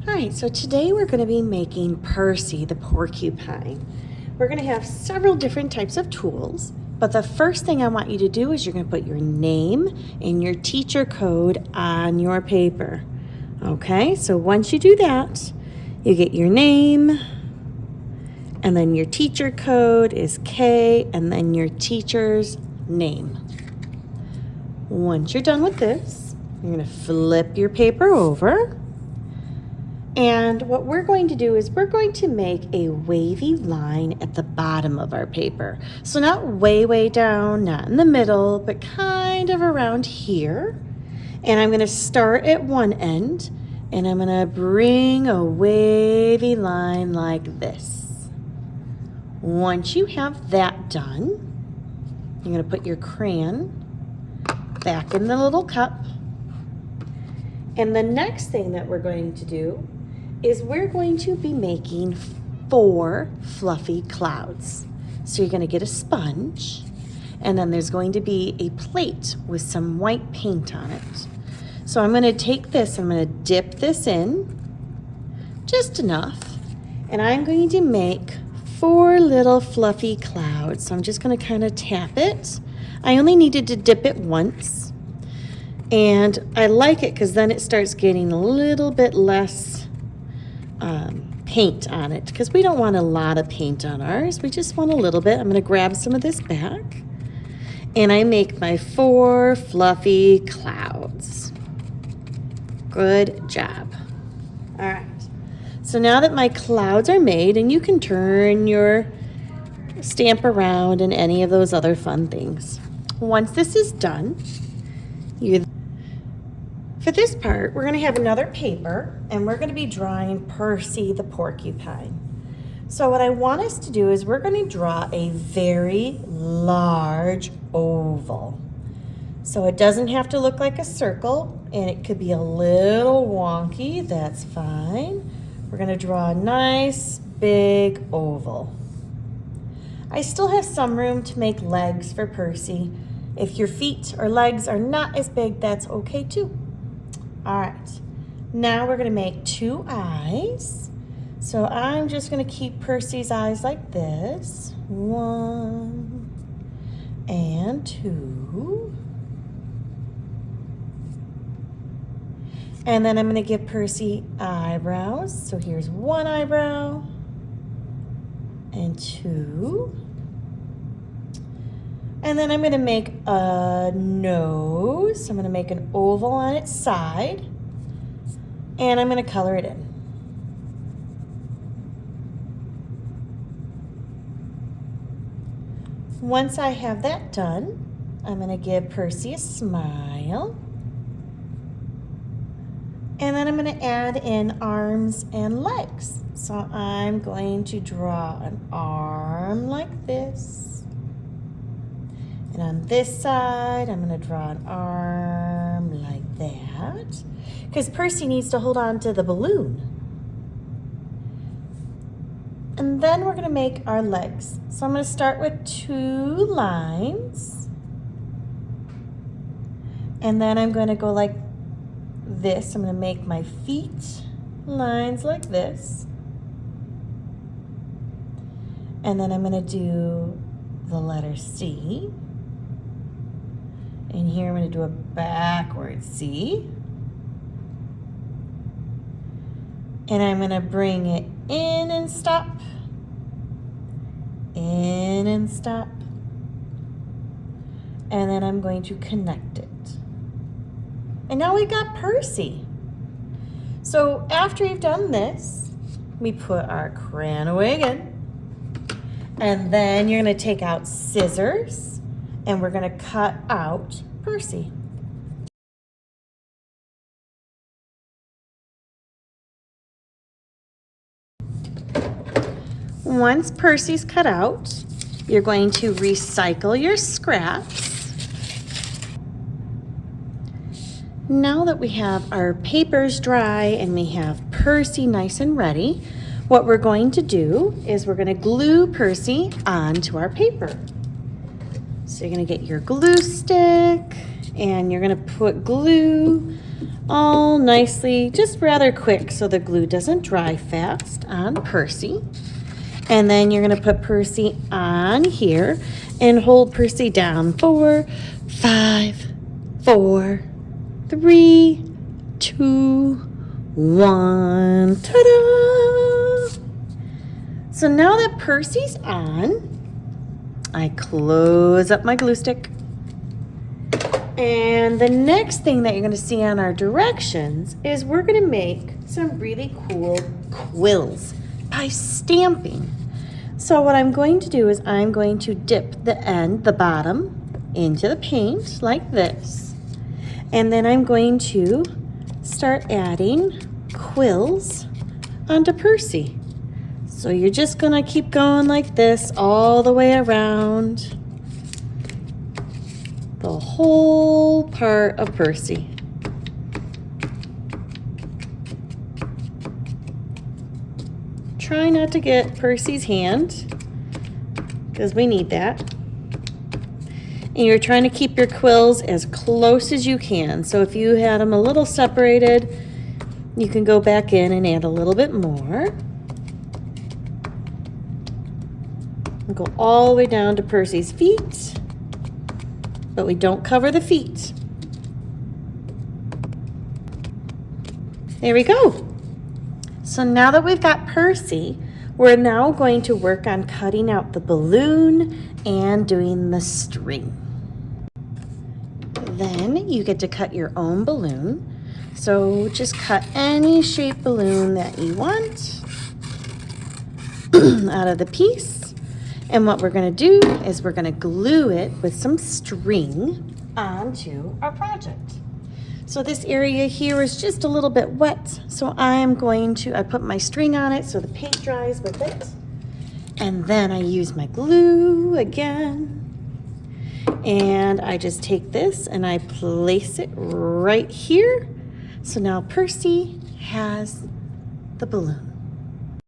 All right, so today we're going to be making Percy the porcupine. We're going to have several different types of tools, but the first thing I want you to do is you're going to put your name and your teacher code on your paper. Okay, so once you do that, you get your name, and then your teacher code is K, and then your teacher's name. Once you're done with this, you're going to flip your paper over. And what we're going to do is we're going to make a wavy line at the bottom of our paper. So not way down, not in the middle, but kind of around here. And I'm going to start at one end, and I'm going to bring a wavy line like this. Once you have that done, you're going to put your crayon back in the little cup. And the next thing that we're going to do is we're going to be making 4 fluffy clouds. So you're going to get a sponge, and then there's going to be a plate with some white paint on it. So I'm going to take this, I'm going to dip this in, just enough, and I'm going to make 4 little fluffy clouds. So I'm just going to kind of tap it. I only needed to dip it once, and I like it because then it starts getting a little bit less paint on it, because we don't want a lot of paint on ours. We just want a little bit. I'm going to grab some of this back, and I make my 4 fluffy clouds. Good job. All right. So now that my clouds are made, and you can turn your stamp around and any of those other fun things. Once this is done, for this part, we're going to have another paper, and we're going to be drawing Percy the porcupine. So what I want us to do is we're going to draw a very large oval. So it doesn't have to look like a circle, and it could be a little wonky. That's fine. We're going to draw a nice big oval. I still have some room to make legs for Percy. If your feet or legs are not as big, that's okay too. All right, now we're going to make 2 eyes. So I'm just going to keep Percy's eyes like this. 1 and 2. And then I'm going to give Percy eyebrows. So here's 1 eyebrow and 2. And then I'm going to make a nose. I'm going to make an oval on its side, and I'm going to color it in. Once I have that done, I'm going to give Percy a smile. And then I'm going to add in arms and legs. So I'm going to draw an arm like this. And on this side, I'm going to draw an arm like that, because Percy needs to hold on to the balloon. And then we're going to make our legs. So I'm going to start with 2 lines. And then I'm going to go like this. I'm going to make my feet lines like this. And then I'm going to do the letter C. And here I'm going to do a backward C. And I'm going to bring it in and stop. In and stop. And then I'm going to connect it. And now we got Percy. So after you've done this, we put our crayon away again. And then you're going to take out scissors, and we're going to cut out Percy. Once Percy's cut out, you're going to recycle your scraps. Now that we have our papers dry and we have Percy nice and ready, what we're going to do is we're going to glue Percy onto our paper. So you're going to get your glue stick, and you're going to put glue all nicely, just rather quick so the glue doesn't dry fast on Percy. And then you're gonna put Percy on here and hold Percy down. 4, 5, 4, 3, 2, 1. Ta-da! So now that Percy's on, I close up my glue stick. And the next thing that you're going to see on our directions is we're going to make some really cool quills by stamping. So what I'm going to do is I'm going to dip the bottom into the paint like this. And then I'm going to start adding quills onto Percy. So you're just going to keep going like this all the way around the whole part of Percy. Try not to get Percy's hand, because we need that. And you're trying to keep your quills as close as you can. So if you had them a little separated, you can go back in and add a little bit more. And go all the way down to Percy's feet. But we don't cover the feet. There we go. So now that we've got Percy, we're now going to work on cutting out the balloon and doing the string. Then you get to cut your own balloon. So just cut any shaped balloon that you want out of the piece. And what we're going to do is we're going to glue it with some string onto our project. So this area here is just a little bit wet. So I put my string on it so the paint dries with it. And then I use my glue again. And I just take this and I place it right here. So now Percy has the balloon.